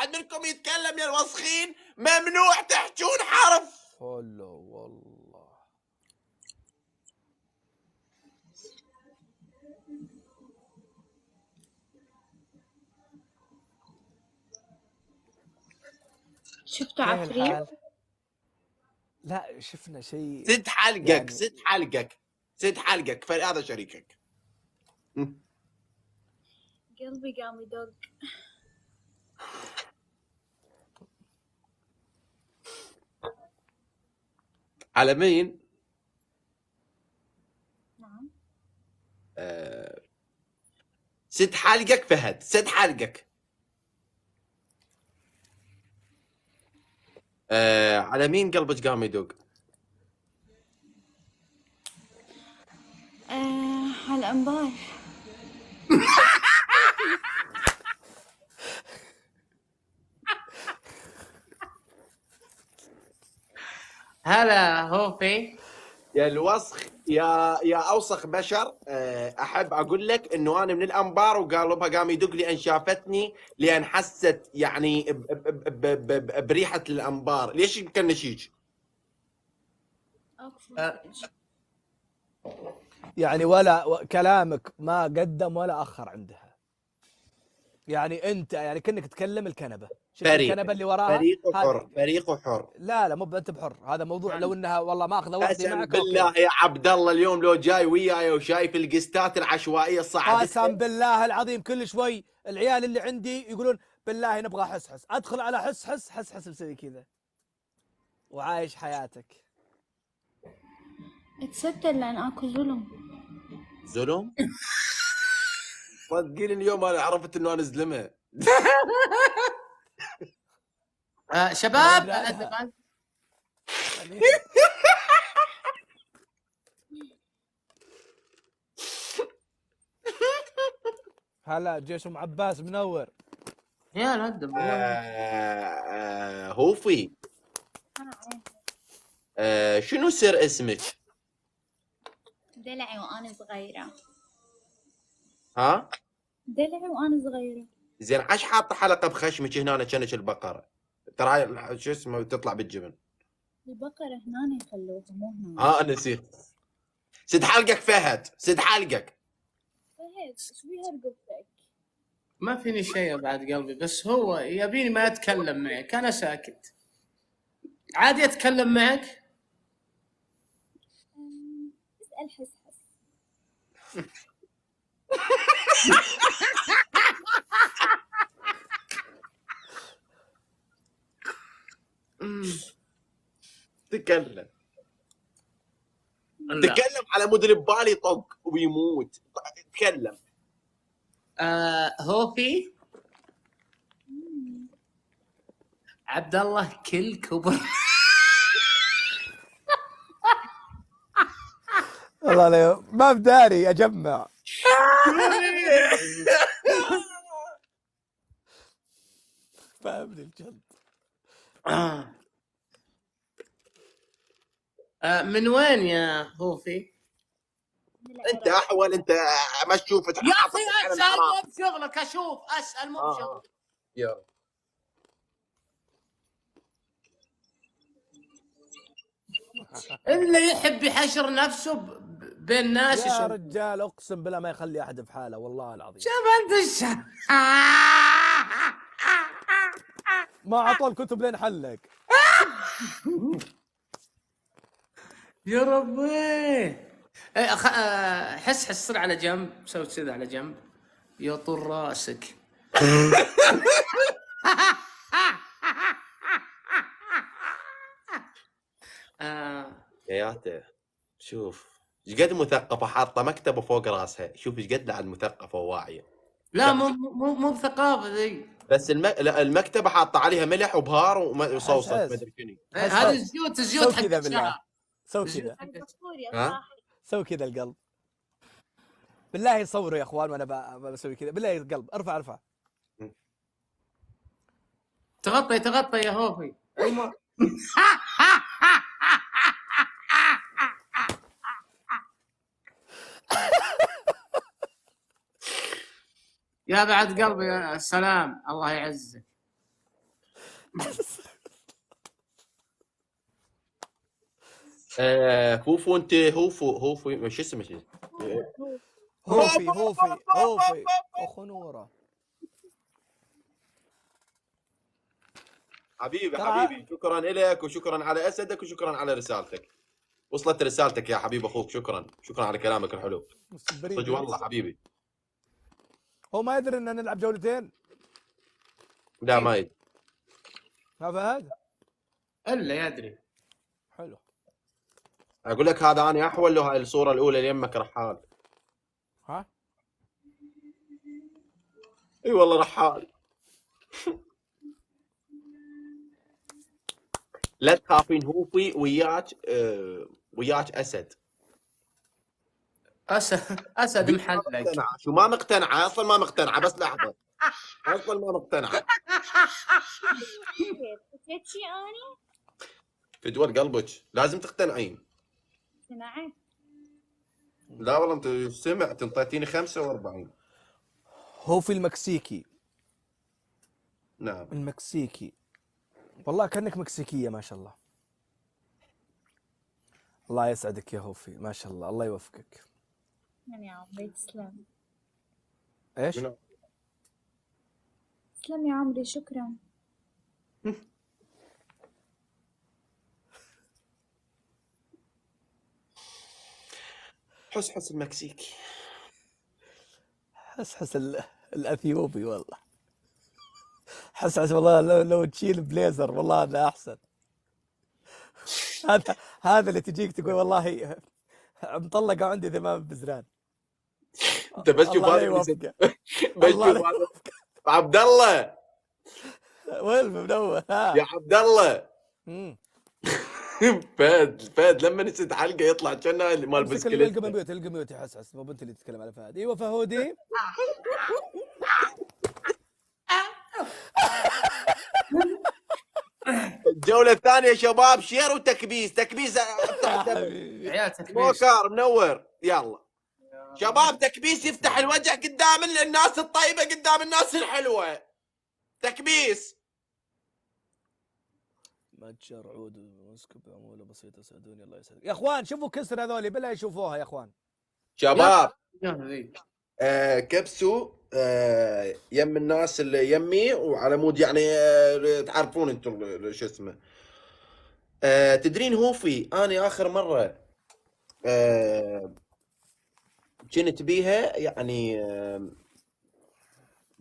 واحد منكم يتكلم يا الوسخين، ممنوع تحجون حرف. والله والله شفتوا كيف عفريت؟ الحال؟ لا شفنا شيء سد حلقك يعني سد حلقك سد حلقك، فهذا شريكك. قلبي قام يدق. على مين؟ نعم. سد حلقك فهد، سد حلقك. على مين قلبك قام يدق؟ على الأنبار. هلا هوفي. يا الوسخ يا اوسخ بشر، احب اقول لك انه انا من الانبار وقالبها قام يدق لان شافتني، لان حست يعني بريحه الانبار. ليش يمكن نشيج؟ يعني ولا كلامك ما قدم ولا اخر عندها. يعني انت يعني كأنك تكلم الكنبه. شفت الكنبه اللي وراها؟ فريق حر، فريق حر. لا مو انت بحر، هذا موضوع. لو انها والله ماخذه وحدي قسم معك بالله أوكي. يا عبد الله اليوم لو جاي وياي وشايف القستات العشوائيه صعدت. قسم بالله العظيم كل شوي العيال اللي عندي يقولون بالله نبغى حس، ادخل على حس مسوي كذا وعايش حياتك. تصدق لأن اكو ظلم. ظلم؟ صدقيني اليوم انا عرفت انه انا ظلمها. شباب هلا جيش ام عباس منور. يا ندب. هوفي، شنو سر اسمك؟ دلعي وأنا صغيرة. ها؟ دلعي وأنا صغيرة. زين عش حاطه حلقه بخشمك هنا كأنك البقره، ترى شو اسمه تطلع بالجبن. البقرة هنا يخلوها مو هنا. نسيت. سد حلقك فهد، سد حلقك. فهد ايش بيها رقبتك؟ ما فيني شيء بعد قلبي، بس هو يبيني ما اتكلم معك، انا ساكت عادي. اتكلم معك؟ اسأل حس. تكلم على مود ببالي طق ويموت. تكلم. هوفي عبد الله كل كبر. والله لا ما بداري اجمع. فاهمني الجد. من وين يا هوفي؟ انت احول، انت ما تشوف يا اخي اسال مو بشغلك، اشوف اسال مو بشغلك. يلا اللي يحب يحشر نفسه بين الناس يا رجال اقسم بالله ما يخلي احد في حاله والله العظيم. شوف انت ما عطوا الكتب لين حلك. يا ربي. حس صر على جنب، سوي كذا على جنب يطر راسك. ياته شوف ايش قد مثقفه، حاطه مكتبه فوق راسها. شوف ايش قد عاد مثقفه وواعيه. لا مو بثقافه ذي، بس المكتبه حاطه عليها ملح وبهار وصوصه ما ادري شنو. هذه الزيوت حق الشعر. سوي كذا ها سوي كذا القلب بالله. صوروا يا اخوان وانا بسوي كذا بالله. القلب ارفع تغطي يا هوفي. يا بعد قلبي يا سلام، الله يعزك. فوفو انت هوفو شو اسمه شو؟ هوفي اخو نوره. حبيبي ترى- حبيبي شكرا لك وشكرا على اسدك وشكرا على رسالتك. وصلت رسالتك يا حبيب اخوك، شكرا على كلامك الحلو. صدق والله حبيبي. هو ما يدري ان نلعب جولتين؟ لا ما يدري. ها فهد؟ الا يدري. حلو. اقول لك هذا انا احول له هاي الصوره الاولى اللي يمك رحال. ها؟ اي والله رحال. لا تخافين هوفي وياك وياك اسد. اسد محلق. مقتنعة. شو ما مقتنعه اصلا، ما مقتنعه، بس لحظه اصلا ما مقتنعه. حكيت شي اني؟ فدوى قلبك لازم تقتنعين. سمعت. لا والله انت سمعت، انطيتيني 45. هوفي المكسيكي. نعم. المكسيكي والله كأنك مكسيكية ما شاء الله. الله يسعدك يا هوفي، ما شاء الله، الله يوفقك. من يا عمري تسلم. ايش؟ تسلم يا عمري، شكرا. حس المكسيكي. حس الاثيوبي والله. حس والله لو تشيل بليزر والله هذا احسن. هذا اللي تجيك تقول والله مطلقه عندي ذمام بزران. انت بس شوف الله هذا يوفقه. بس شوف هذا عبد الله. وين منور يا عبد الله. فهد لما نسيت حلقه يطلع كانه مال بسكليت. القى ميوت يا حس مو بنت اللي تتكلم على فهد. ايوه فهودي. الجوله الثانيه شباب، شير وتكبيس. عيال تكبيس. موكار منور. يلا شباب تكبيس يفتح الوجه قدام الناس الطيبه، قدام الناس الحلوه. تكبيس. متجر عود ومسك بعموله بسيطه ساعدوني الله يسعدك يا اخوان. شوفوا كسر هذول بالله يشوفوها يا اخوان. شباب ذي. كبسوا يم الناس اللي يمي وعلى مود يعني تعرفون انتم شو اسمه. تدرين هوفي انا اخر مره كنت بيها يعني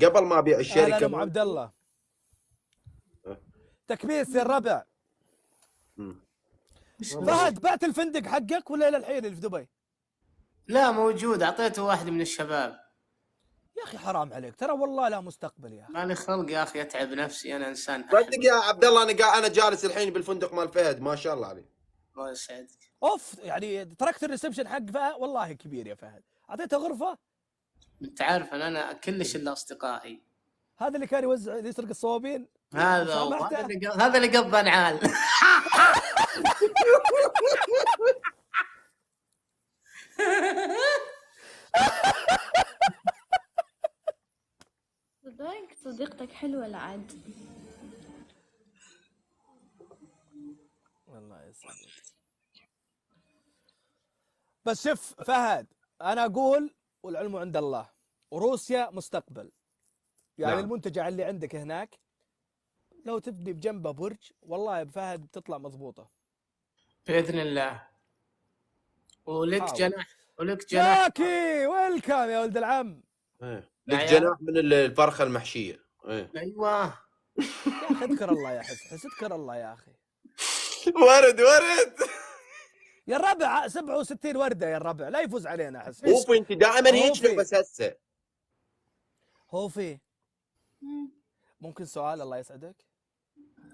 قبل ما ابيع الشركه. اهلا ام عبد الله. تكبيس يا الربع. فهد بعت الفندق حقك ولا الى الحين اللي في دبي؟ لا موجود، اعطيته واحد من الشباب. يا اخي حرام عليك، ترى والله لا مستقبل يا اخي. مالي خلق يا اخي اتعب نفسي، انا انسان. صدق يا عبد الله انا جالس الحين بالفندق مال فهد، ما شاء الله عليه. الله يسعدك. اوف يعني تركت الريسبشن حق فهد والله كبير يا فهد. اعطيته غرفه. انت عارف ان انا كلش الا اصدقائي. هذا اللي كان يوزع يسرق الصوابين. هذا هذا اللي قضى نعال. صديقتك حلوة لعد. والله يسعدك. بس شوف فهد، انا اقول والعلم عند الله، وروسيا مستقبل. يعني نعم. المنتجع اللي عندك هناك لو تبني بجنبه برج والله يا فهد بتطلع مضبوطه باذن الله. ولك حاول. جناح زاكي ويلكم يا ولد العم. لك جناح من الفرخه المحشيه. ايوه يا اخي اذكر الله يا حس اذكر الله يا اخي. ورد يا الربع 67 ورده يا الربع، لا يفوز علينا احس. هوفي انت دائما هيك بس هسه. هوفي ممكن سؤال الله يسعدك؟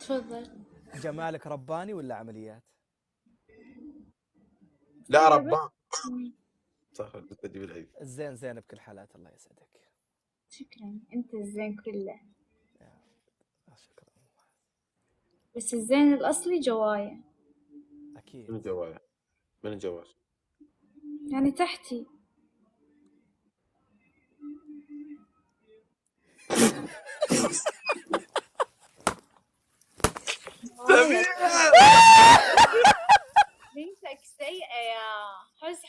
تفضل. جمالك رباني ولا عمليات؟ لا ربان. صح تجيب العيد. الزين زين بكل حالات الله يسعدك. شكرا، انت الزين كله. شكرا. بس الزين الاصلي جوايا. اكيد. من الجوال. من الجوال. يعني تحتي. سمير بنتك سيئة يا حس